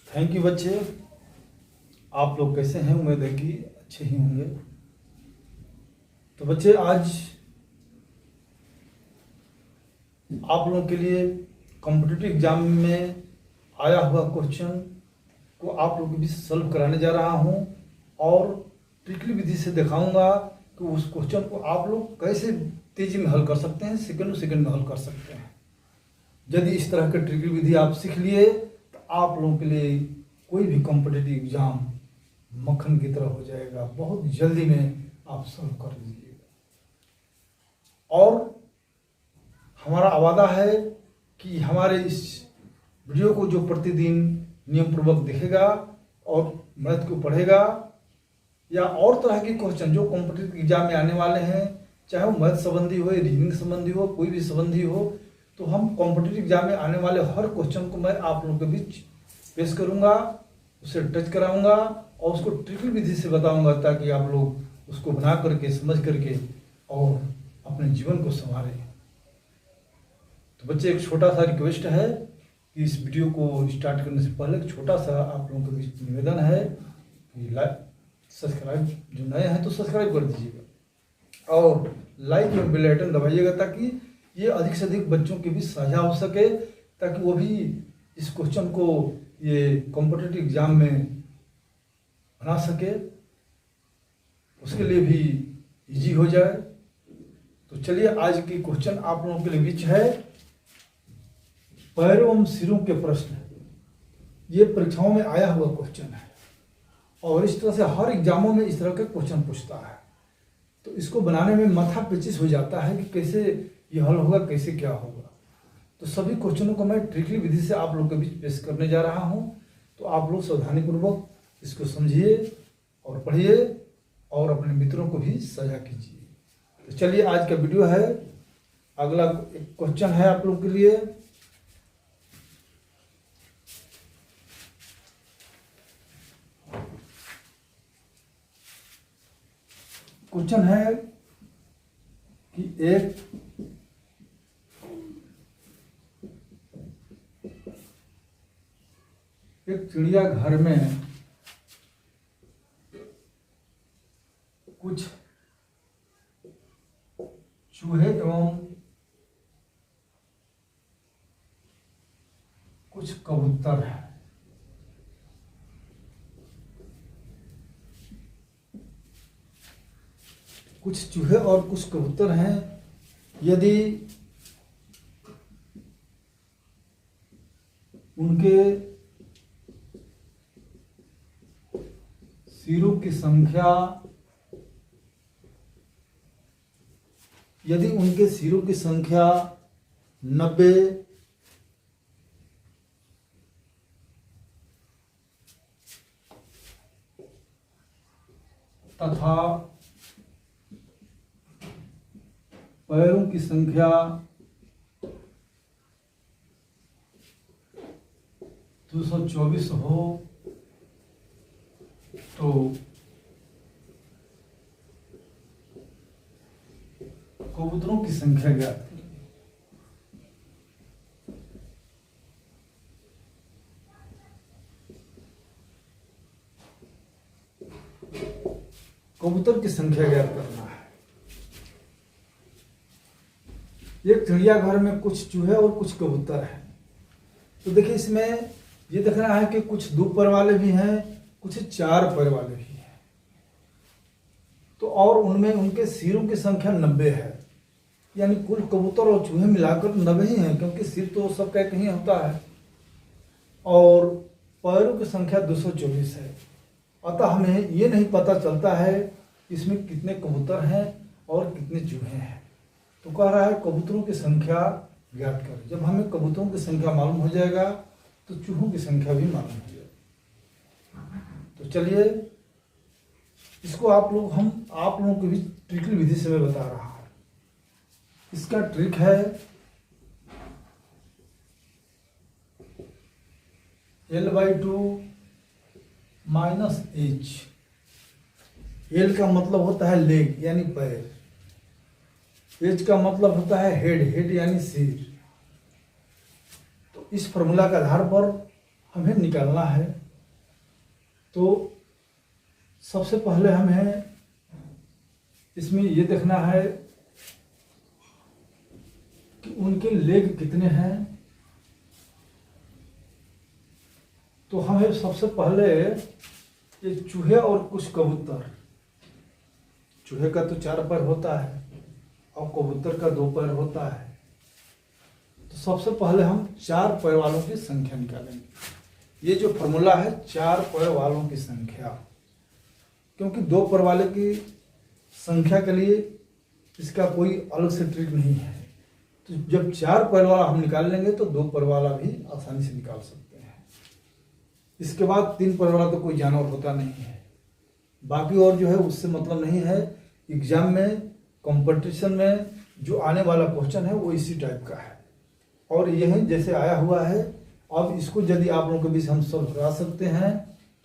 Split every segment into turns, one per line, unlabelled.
Thank you बच्चे। आप लोग कैसे हैं? उम्मीद है कि अच्छे ही होंगे। तो बच्चे, आज आप लोगों के लिए कॉम्पिटिटिव एग्जाम में आया हुआ क्वेश्चन को आप लोगों के बीच सॉल्व कराने जा रहा हूं और ट्रिकली विधि से दिखाऊंगा कि उस क्वेश्चन को आप लोग कैसे तेजी में हल कर सकते हैं, सेकंड सेकंड में हल कर सकते हैं। यदि इस तरह के ट्रिकली विधि आप सीख लिए तो आप लोगों के लिए कोई भी कॉम्पिटिटिव एग्जाम मक्खन की तरह हो जाएगा, बहुत जल्दी में आप सॉल्व कर लीजिएगा। और हमारा वादा है कि हमारे इस वीडियो को जो प्रतिदिन नियम पूर्वक देखेगा और मैथ को पढ़ेगा या और तरह के क्वेश्चन जो कॉम्पिटिटिव एग्जाम में आने वाले हैं, चाहे वो मैथ संबंधी हो, रीजनिंग संबंधी हो, कोई भी संबंधी हो, तो हम कॉम्पिटिटिव एग्जाम में आने वाले हर क्वेश्चन को मैं आप लोगों के बीच पेश करूंगा, उसे टच कराऊंगा और उसको ट्रिकल विधि से बताऊंगा ताकि आप लोग उसको बना करके, समझ करके और अपने जीवन को संवारें। तो बच्चे, एक छोटा सा रिक्वेस्ट है कि इस वीडियो को स्टार्ट करने से पहले एक छोटा सा आप लोगों के बीच निवेदन है कि सब्सक्राइब, जो नए हैं तो सब्सक्राइब कर दीजिएगा और लाइक और बेल आइकन दबाइएगा ताकि ये अधिक से अधिक बच्चों के बीच साझा हो सके, ताकि वो भी इस क्वेश्चन को ये कॉम्पिटिटिव एग्जाम में बना सके, उसके लिए भी इजी हो जाए। तो चलिए, आज की क्वेश्चन आप लोगों के लिए बीच है पैरों एवं सिरों के प्रश्न। ये परीक्षाओं में आया हुआ क्वेश्चन है और इस तरह से हर एग्जामों में इस तरह के क्वेश्चन पूछता है। तो इसको बनाने में माथा पेचिश हो जाता है कि कैसे ये हल होगा, कैसे क्या होगा। तो सभी क्वेश्चनों को मैं ट्रिकली विधि से आप लोगों के बीच पेश करने जा रहा हूं। तो आप लोग सावधानीपूर्वक इसको समझिए और पढ़िए और अपने मित्रों को भी साझा कीजिए। तो चलिए, आज का वीडियो है। अगला एक क्वेश्चन है आप लोगों के लिए। क्वेश्चन है कि एक चिड़ियाघर में कुछ चूहे एवं कुछ कबूतर हैं। कुछ चूहे और कुछ कबूतर हैं। यदि उनके सिरों की संख्या 90 तथा पैरों की संख्या 224 हो तो कबूतरों की संख्या ज्ञात करें। कबूतर की संख्या ज्ञात करना है। एक चिड़ियाघर में कुछ चूहे और कुछ कबूतर हैं। तो देखिए, इसमें ये दिख रहा है कि कुछ 2 पैर वाले भी हैं, कुछ 4 पैर वाले भी हैं। तो और उनमें उनके सिरों की संख्या 90 है, यानी कुल कबूतर और चूहे मिलाकर 90 ही हैं, क्योंकि सिर तो सबका एक ही होता है। और पैरों की संख्या 224 है। अतः हमें ये नहीं पता चलता है इसमें कितने कबूतर हैं और कितने चूहे हैं। तो कह रहा है कबूतरों की संख्या ज्ञात करें। जब हमें कबूतरों की संख्या मालूम हो जाएगा तो चूहों की संख्या भी मालूम हो जाएगी। तो चलिए, इसको आप लोगों के बीच ट्रिकल विधि से मैं बता रहा हूं। इसका ट्रिक है L/2 -H। L का मतलब होता है लेग यानी पैर, H का मतलब होता है हेड यानी सिर। तो इस फॉर्मूला के आधार पर हमें निकालना है। तो सबसे पहले हमें इसमें ये देखना है कि उनके लेग कितने हैं। तो हमें सबसे पहले ये चूहे और कुछ कबूतर, चूहे का तो 4 पैर होता है और कबूतर का 2 पैर होता है। तो सबसे पहले हम 4 पैर वालों की संख्या निकालेंगे। ये जो फॉर्मूला है 4 पैर वालों की संख्या, क्योंकि 2 पैर वाले की संख्या के लिए इसका कोई अलग से ट्रिक नहीं है। तो जब 4 पैर वाला हम निकाल लेंगे तो 2 पैर वाला भी आसानी से निकाल सकते हैं। इसके बाद 3 पैर वाला तो कोई जानवर होता नहीं है। बाकी और जो है उससे मतलब नहीं है। एग्जाम में, कंपटीशन में जो आने वाला क्वेश्चन है वो इसी टाइप का है और यही जैसे आया हुआ है। अब इसको यदि आप लोगों के बीच हम सॉल्व करा सकते हैं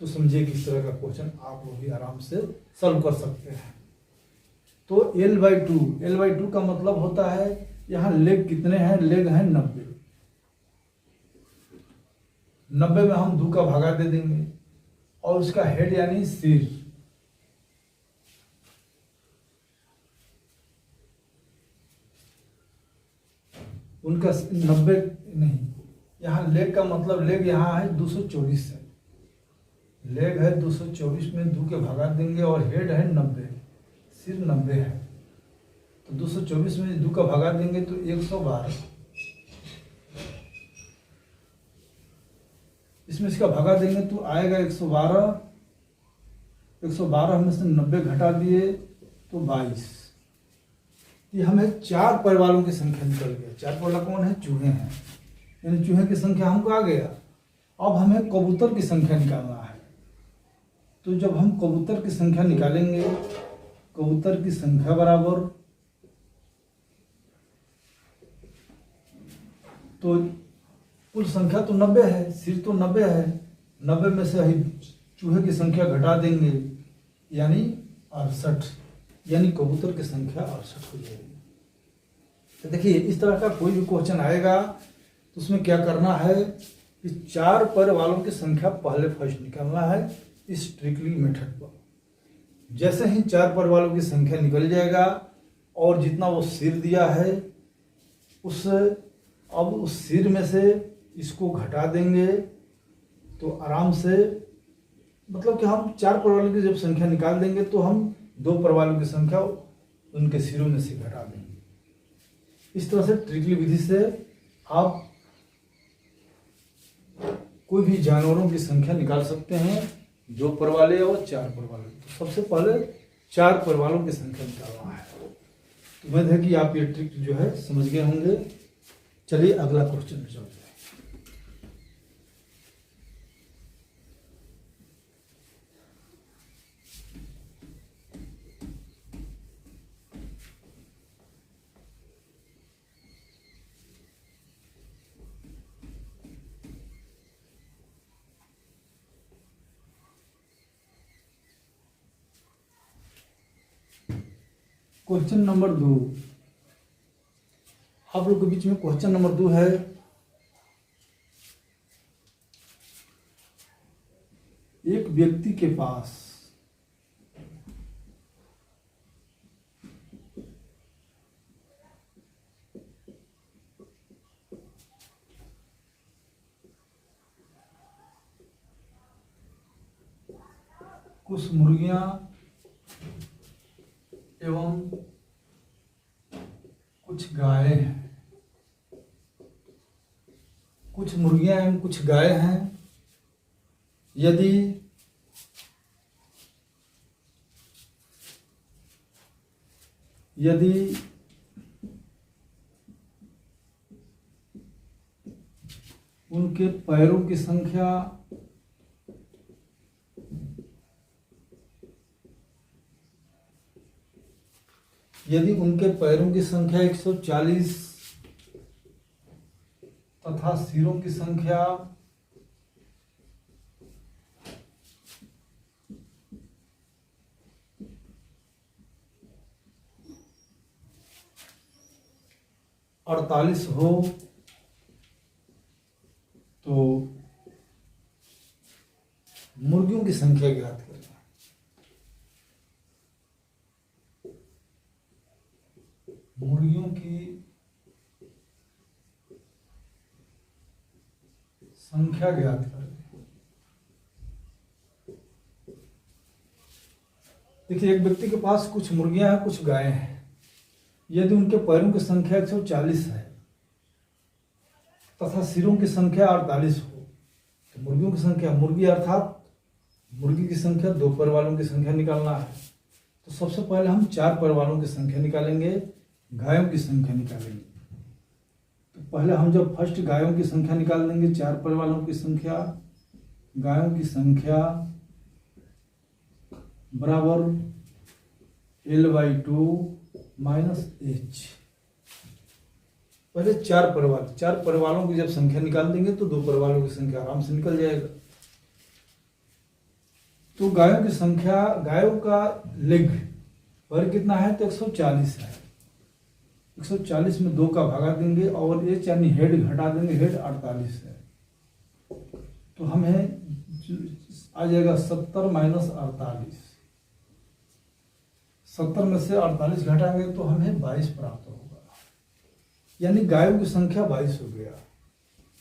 तो समझिए कि इस तरह का क्वेश्चन आप लोग भी आराम से सॉल्व कर सकते हैं। तो L/2 का मतलब होता है, यहाँ लेग कितने हैं? लेग हैं 90। 90 में हम 2 का भागा दे देंगे और उसका हेड यानी सिर, उनका 90 नहीं, यहाँ लेग का मतलब लेग यहाँ है 224 है। लेग है 224 में 2 के भागा देंगे और हेड है 90, सिर 90 है। तो 224 में 2 का भागा देंगे तो 112। इसमें इसका भागा देंगे तो आएगा 112। 112 में से 90 घटा दिए तो 22। ये हमें 4 पैर वालों की संख्या निकल गया। 4 पैर वाला कौन है? चूहे हैं, यानी चूहे की संख्या हमको आ गया। अब हमें कबूतर की संख्या निकालना है। तो जब हम कबूतर की संख्या निकालेंगे, कबूतर की संख्या बराबर, तो कुल संख्या तो 90 है, सिर तो 90 है। 90 में से ही चूहे की संख्या घटा देंगे यानी 68, यानी कबूतर की संख्या 68 हो जाएगी। तो देखिए इस तरह का कोई भी क्वेश्चन आएगा तो उसमें क्या करना है कि 4 पैर वालों की संख्या पहले फर्स्ट निकालना है इस ट्रिकली मेथड पर। जैसे ही 4 पैर वालों की संख्या निकल जाएगा और जितना वो सिर दिया है अब उस सिर में से इसको घटा देंगे तो आराम से, मतलब कि हम 4 पैर वालों की जब संख्या निकाल देंगे तो हम 2 पैर वालों की संख्या उनके सिरों में से घटा देंगे। इस तरह से ट्रिकली विधि से आप कोई भी जानवरों की संख्या निकाल सकते हैं, 2 पैर वाले और 4 पैर वाले। तो सबसे पहले 4 पैर वालों की संख्या निकालना है। तो उम्मीद है कि आप ये ट्रिक जो है समझ गए होंगे। चलिए अगला क्वेश्चन में चलते हैं। क्वेश्चन नंबर 2, आप लोग के बीच में क्वेश्चन नंबर 2 है। एक व्यक्ति के पास कुछ मुर्गियां एवं कुछ गायें हैं। कुछ मुर्गियां एवं कुछ गायें हैं। यदि उनके पैरों की संख्या यदि उनके पैरों की संख्या 140 तथा सिरों की संख्या 48 हो तो मुर्गियों की संख्या ज्ञात करें। मुर्गियों की संख्या ज्ञात करें। देखिए, एक व्यक्ति के पास कुछ मुर्गियां हैं, कुछ गायें हैं। यदि उनके पैरों की संख्या 140 है तथा सिरों की संख्या 48 हो, तो मुर्गियों की संख्या, मुर्गी अर्थात मुर्गी की संख्या, 2 पैर वालों की संख्या निकालना है। तो सबसे पहले हम 4 पैर वालों की संख्या निकालेंगे, गायों की संख्या निकालेंगे। तो पहले हम जब फर्स्ट गायों की संख्या निकाल देंगे, 4 पैर वालों की संख्या, गायों की संख्या बराबर L/2 -H। पहले 4 पैर वालों की जब संख्या निकाल देंगे तो 2 पैर वालों की संख्या आराम से निकल जाएगा। तो गायों की संख्या, गायों का लेग पर कितना है, तो 140 है। 140 में 2 का भागा देंगे और एच यानी हेड घटा देंगे, हेड 48 है। तो हमें आ जाएगा 70 - 48। 70 में से 48 घटाएंगे तो हमें 22 प्राप्त होगा, यानी गायों की संख्या 22 हो गया।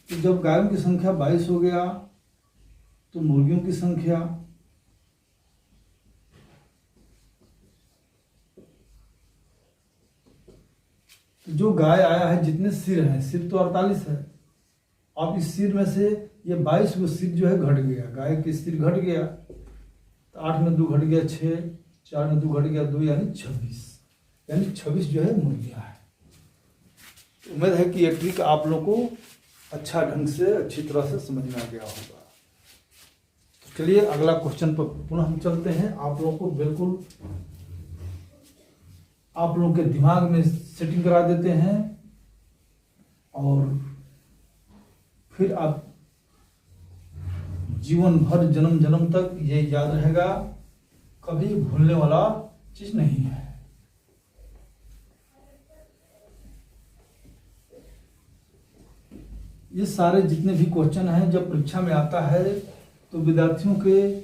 तो जब गायों की संख्या 22 हो गया तो मुर्गियों की संख्या, तो जो गाय आया है, जितने सिर हैं, सिर तो 48 है। अब इस सिर में से ये 22 वो सिर जो है घट गया, गाय के सिर घट गया। तो 8 में 2 घट गया 6, 4 में 2 घट गया 2, यानी 26। यानी 26 जो है मुर्गियां हैं। उम्मीद है कि ये ट्रिक आप लोगों को अच्छा ढंग से, अच्छी तरह से समझ में आ गया होगा। तो चलिए अगला क्वेश्चन पर पुनः हम चलते हैं। आप लोगों को बिल्कुल आप लोगों के दिमाग में सेटिंग करा देते हैं और फिर आप जीवन भर, जन्म जन्म तक ये याद रहेगा, कभी भूलने वाला चीज नहीं है। ये सारे जितने भी क्वेश्चन हैं, जब परीक्षा में आता है तो विद्यार्थियों के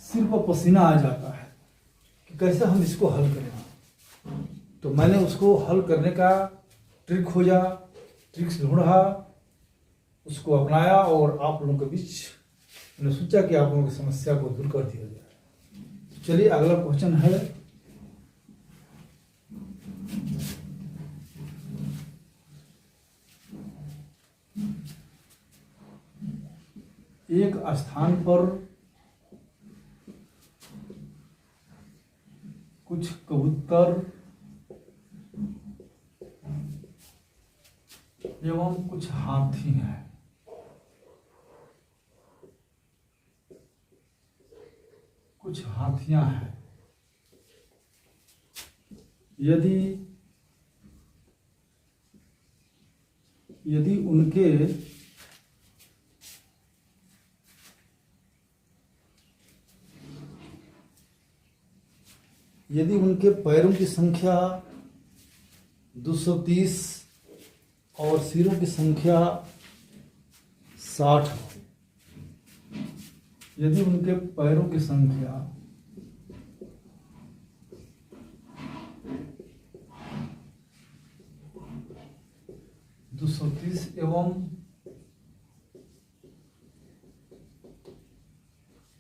सिर पर पसीना आ जाता है कि कैसे हम इसको हल करें। तो मैंने उसको हल करने का ट्रिक खोजा, ट्रिक्स ढूंढा, उसको अपनाया और आप लोगों के बीच मैंने सोचा कि आप लोगों की समस्या को दूर कर दिया जाए। चलिए अगला क्वेश्चन है, एक स्थान पर कुछ कबूतर एवं कुछ हाथी हैं। कुछ हाथियां हैं। यदि उनके पैरों की संख्या 230 और सिरों की संख्या 60 हो, यदि उनके पैरों की संख्या 230 एवं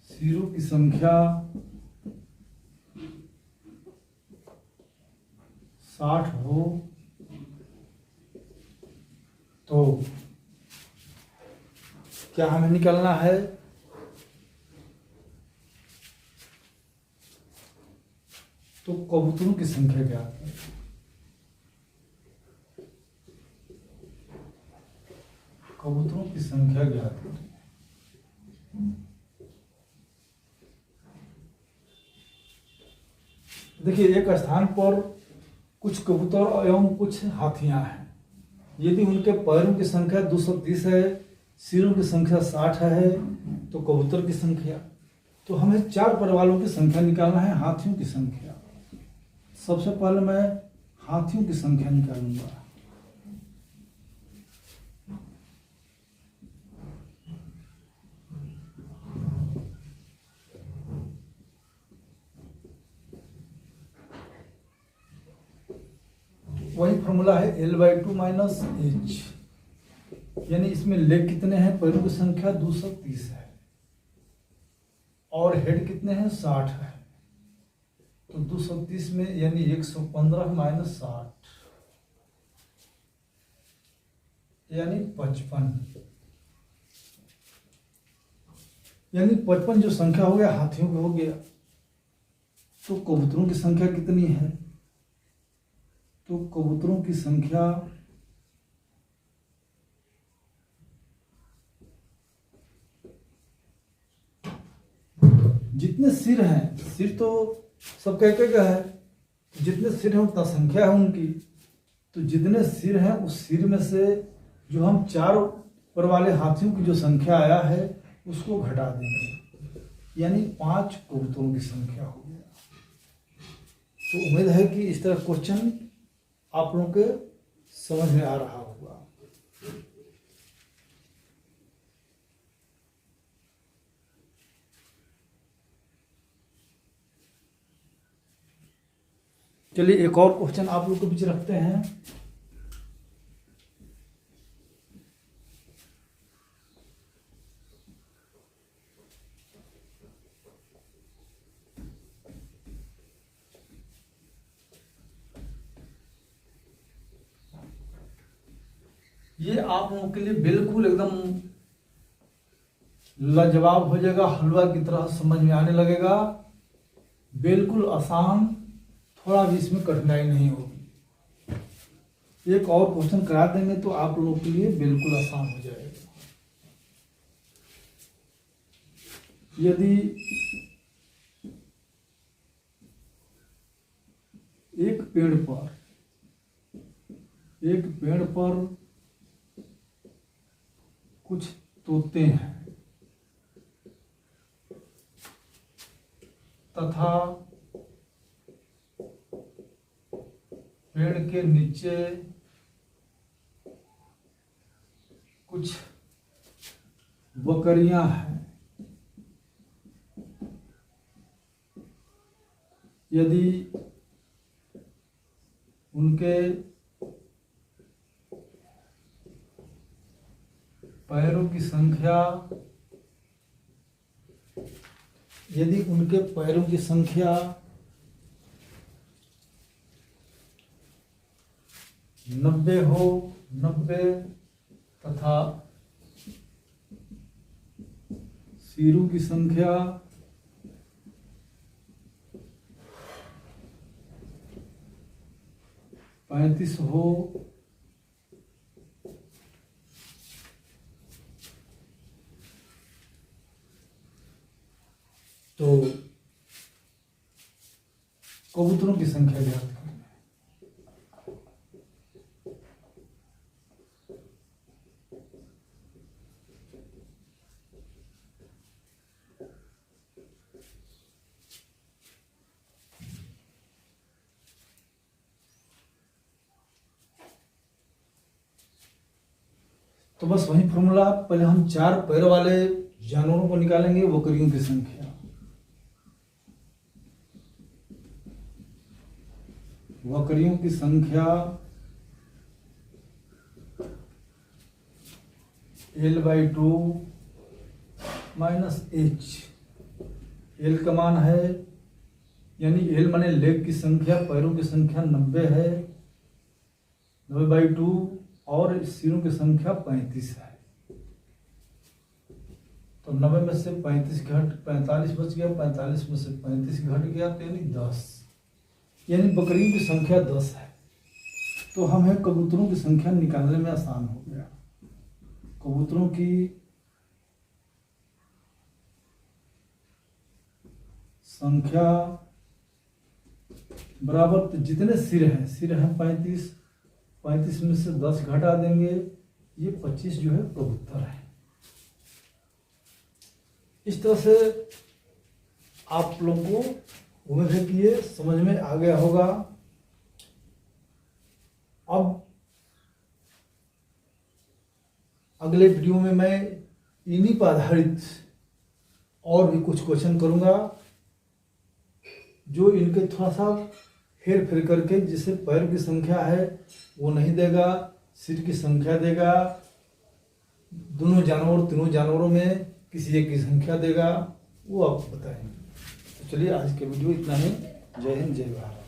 सिरों की संख्या 60 हो, तो क्या हमें निकालना है? तो कबूतरों की संख्या क्या है? कबूतरों की संख्या ज्ञात करें। देखिए, एक स्थान पर कुछ कबूतर एवं कुछ हाथियां हैं। यदि उनके पैरों की संख्या 230 है, सिरों की संख्या 60 है, तो कबूतर की संख्या, तो हमें 4 पैर वालों की संख्या निकालना है, हाथियों की संख्या। सबसे पहले मैं हाथियों की संख्या निकालूंगा। फॉर्मूला है L/2 माइनस एच, यानी इसमें लेग कितने हैं, पैरों की संख्या 230 है और हेड कितने हैं 60 है, तो 230 में यानी 115 माइनस 60 यानी 55, यानी 55 जो संख्या हो गया हाथियों का हो गया। तो कबूतरों की संख्या कितनी है, तो कबूतरों की संख्या जितने सिर हैं, सिर तो सब कह का है, जितने सिर हैं उतना संख्या है उनकी, तो जितने सिर हैं उस सिर में से जो हम 4 पर वाले हाथियों की जो संख्या आया है उसको घटा देंगे, यानी 5 कबूतरों की संख्या हो गया। तो उम्मीद है कि इस तरह क्वेश्चन आप लोगों के समझ में आ रहा होगा। चलिए एक और क्वेश्चन आप लोग के बीच रखते हैं। ये आप लोगों के लिए बिल्कुल एकदम लाजवाब हो जाएगा, हलवा की तरह समझ में आने लगेगा, बिल्कुल आसान, थोड़ा भी इसमें कठिनाई नहीं होगी। एक और क्वेश्चन करा देंगे तो आप लोगों के लिए बिल्कुल आसान हो जाएगा। यदि एक पेड़ पर कुछ तोते हैं तथा पेड़ के नीचे कुछ बकरियां हैं, यदि उनके पैरों की संख्या 90 हो, 90 तथा सिरों की संख्या 35 हो, तो कबूतरों की संख्या ज्ञात करें। तो बस वही फॉर्मूला, पहले हम 4 पैर वाले जानवरों को निकालेंगे, बकरियों की संख्या। बकरियों की संख्या L/2 माइनस एच, एल का मान है, यानी एल माने लेग की संख्या, पैरों की संख्या 90 है, 90/2, और सिरों की संख्या 35 है। तो 90 में से 45 बच गया, 45 में से 35 घट गया, तो यानी 10, यानी बकरियों की संख्या 10 है। तो हमें कबूतरों की संख्या निकालने में आसान हो गया। कबूतरों की संख्या बराबर, तो जितने सिर हैं 35, 35 में से 10 घटा देंगे, ये 25 जो है कबूतर है। इस तरह से आप लोगों को उम्मीद है कि ये समझ में आ गया होगा। अब अगले वीडियो में मैं इन्हीं पर आधारित और भी कुछ क्वेश्चन करूंगा, जो इनके थोड़ा सा हेर फेर करके, जिसे पैर की संख्या है वो नहीं देगा, सिर की संख्या देगा, दोनों जानवर तीनों जानवरों में किसी एक की संख्या देगा, वो आपको बताएंगे। तो चलिए आज के वीडियो इतना ही। जय हिंद, जय भारत।